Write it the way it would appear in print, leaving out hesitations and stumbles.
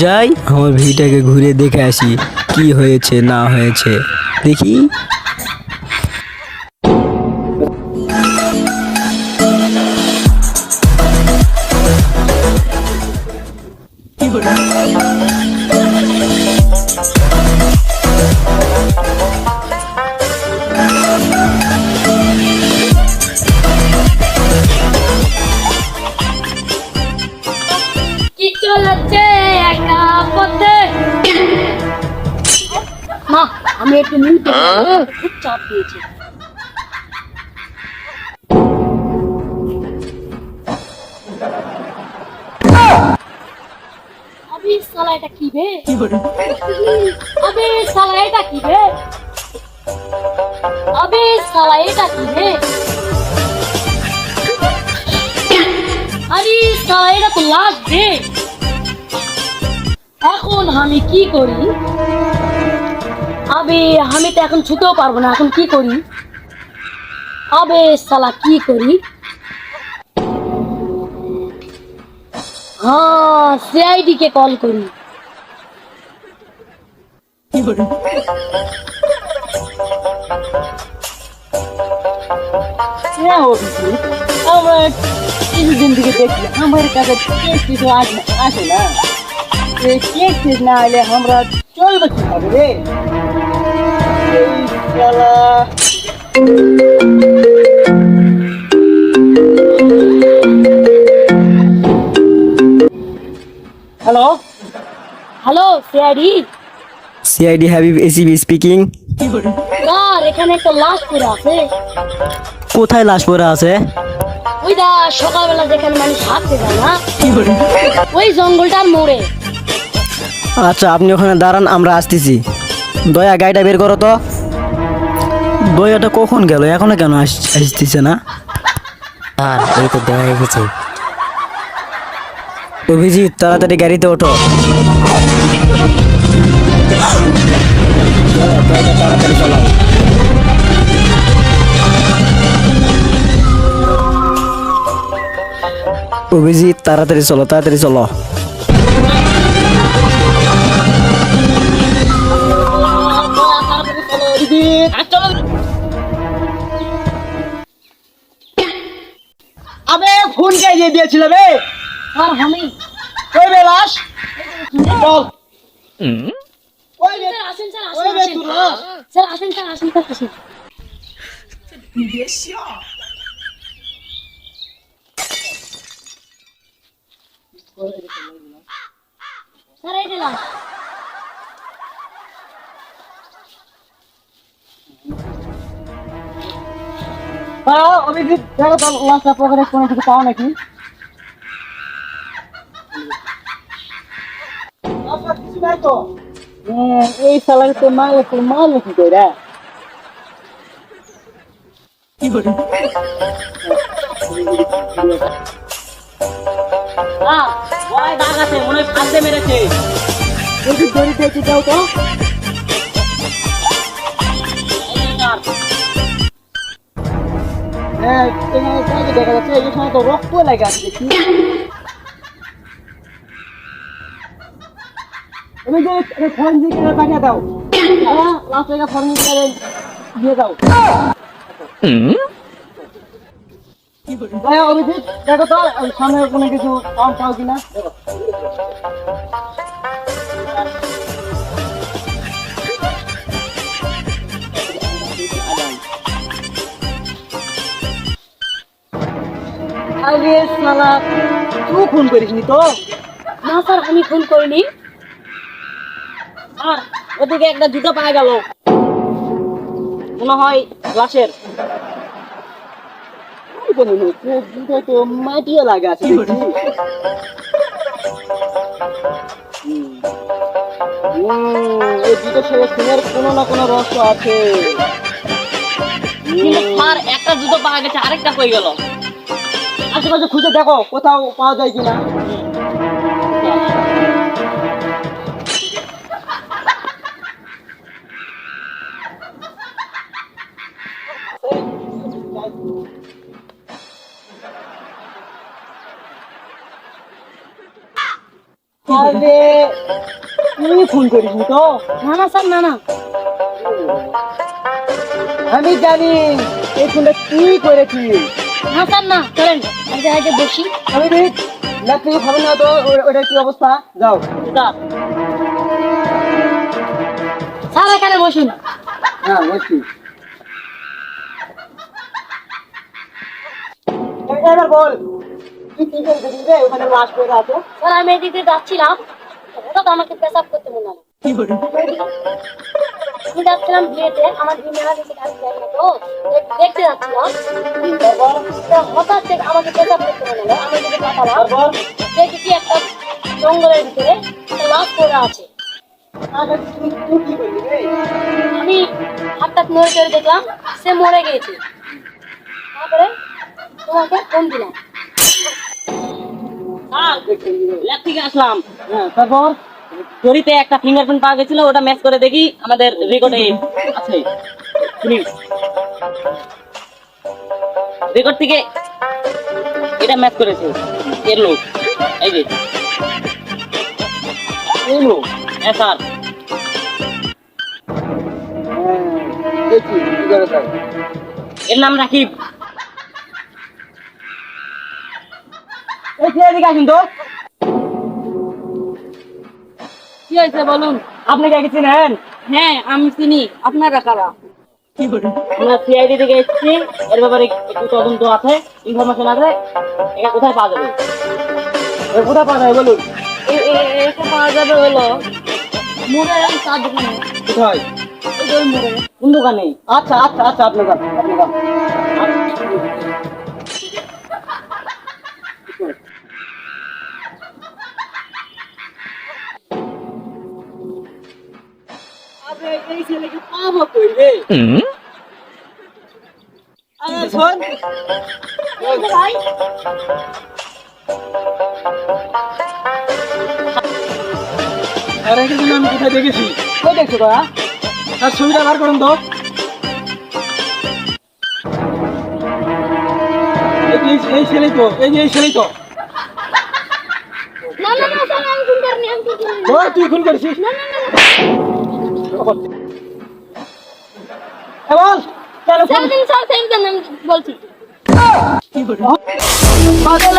যাই আমার ভিটাকে ঘুরে দেখে আসি কি হয়েছে না হয়েছে দেখি। কি চলেছে একা পথে মা আমি একটু মিউটে খুব চাপ দিয়েছি আবে শালা এটা কি বে আবে শালা এটা কি বে আবে শালা এটা কি বে আরে শালা এটা তো লাস্ট ডে এখন আমি কি করি আবে আমি তো এখন ছুতেও পারবো না এখন কি করি আবে শালা কি করি হ্যাঁ সিআইডি কে কল করি হ্যাঁ অভিজিৎ, আমরা কিছুদিন থেকে দেখছি আমার কাছে কেস কিছু আসে না। এই কেস টেস না এলে আমরা চলবে কিভাবে রে? এই শালা hello hello CID CID Habib ACB speaking. Sir এখানে একটা লাশ পড়ে আছে কোথায় লাশ পড়ে আছে? ওই দা সকালবেলা যেখানে মানুষ হাঁটতে যায় না ওই জঙ্গলটার মোড়ে আচ্ছা আপনি ওখানে দাঁড়ান আমরা আসতেছি। দয়া গাড়িটা বের করো তো। দয়াটা কখন গেল এখনো কেন আসতেছে না? আর এই তো দেওয়া গেছে। অভিজিৎ তাড়াতাড়ি গাড়িতে ওঠো। অভিজিৎ তাড়াতাড়ি চলো তাড়াতাড়ি চলো। আবে ফোন কে দিয়ে দিয়েছিল বে? আর আমি কই বে লাশ? চল ওই বে স্যার আসেন স্যার ওই বে আসেন তুই লাশ। স্যার আসেন স্যার আসেন স্যার আসেন স্যার এই দিলাম হ্যাঁ অভিজিৎ, দেখো তো লাশটা পকেটে কোনো কিছু পাও নাকি? লাশটা কিছু নাই তো। এই শালাকে তো মারলে কি করে? ভয় দাগ আছে মনে হয় ফাঁদে মেরেছে যদি দড়ি দেখি দাও তো। হ্যাঁ এখানে কাজে দেখা যাচ্ছে এই সময় তো রক্ত লেগে আছে দেখি। তুমি যে ফরেনসিক পাঠিয়ে দাও। হ্যাঁ লাস্ট টাকা ফরেনসিক দিয়ে দাও। ভাই অভিজিৎ দেখো তো সামনে কোনো কিছু পাও কিনা দেখো। আরে শালা তুই ফোন করিসনি তো? না স্যার আমি ফোন করিনি আর ওদিকে একটা জুতো পাওয়া গেল, মনে হয় লাশের। জুতো তো মাটিও লাগা আছে দেখছি। এই জুতো ছেড়ে সিনের কোনো না কোনো রহস্য আছে। কিন্তু স্যার একটা জুতো পাওয়া গেছে আরেকটা কই গেল আশেপাশে খুঁজে দেখো কোথাও পাওয়া যায় কিনা। আরে তুই ফোন করিস নি তো? না না স্যার, না না। আমি জানি এই ফোনটা তুই করেছিস। না স্যার না, চলেন এক জায়গায় বসি। আমি দেখ ল্যাপটপ হবে না তো ওটা কি অবস্থা? যাও। স্যার, স্যার এখানে বসুন। হ্যাঁ বলছি। এবার বল তুই কি করেছিস রে? ওখানে লাশ পড়ে আছে। স্যার আমি এদিকে যাচ্ছিলাম, হঠাৎ আমাকে পেশাব করতে মনে হলো। আমি যাচ্ছিলাম বিয়েতে, আমার বিয়ে মেলা গেছে, আমি যাই না তো, দেখতে যাচ্ছিলাম। তো হঠাৎ থেকে আমাকে পেশাব করতে মনে হলো। আমি এদিকে তাকালাম, তারপর দেখি একটা জঙ্গলের ভিতরে একটা লাশ পড়ে আছে। আগে তুই কি করলি রে? আমি হঠাৎ নড়ে চড়ে দেখলাম সে মরে গিয়েছে। তারপরে তোমাকে ফোন দিলাম। ল্যাব থেকে আসলাম, হ্যাঁ তারপর জরিতে একটা ফিঙ্গারপ্রিন্ট পাওয়া গেছিল, ওটা ম্যাচ করে দেখি আমাদের রেকর্ডে আছে। প্লিজ রেকর্ড থেকে এটা ম্যাচ করেছে এর লোক, এই যে এই লোক হ্যাঁ স্যার। দেখি কি করে স্যার। এর নাম রাকিব। এই কে এদিকে আসুন তো। কি হয়েছে বলুন? আপনি কে চিনেন? হ্যাঁ আমি চিনি, আপনারা কারা? আমরা সিআইডি থেকে এসেছি, এর ব্যাপারে একটু তদন্ত আছে, ইনফরমেশন আছে, এটা কোথায় পাওয়া যাবে? এ কোথায় পাওয়া যায় বলুন। এটা পাওয়া যাবে হলো মোড়ে চার দোকানে। কোথায়? ওই মোড়ে। কোন দোকানে? আচ্ছা আচ্ছা আচ্ছা আপনি যান আপনি যান। আরে এই ছেলেকে পাবো কই রে? আরে শোন ভাই আরে কিন্তু আমি কোথায় দেখেছি? কই দেখছো দয়া? তার ছবিটা বার করুন তো। এই ছেলেই তো, এই যে এই ছেলেই তো। না না না স্যার, আমি ফোন করিনি, আমি ফোন করিনি। ও তুই খুন করেছিস? না না না এ বল কেন স্যার, স্যার আমি বলছি। পাগল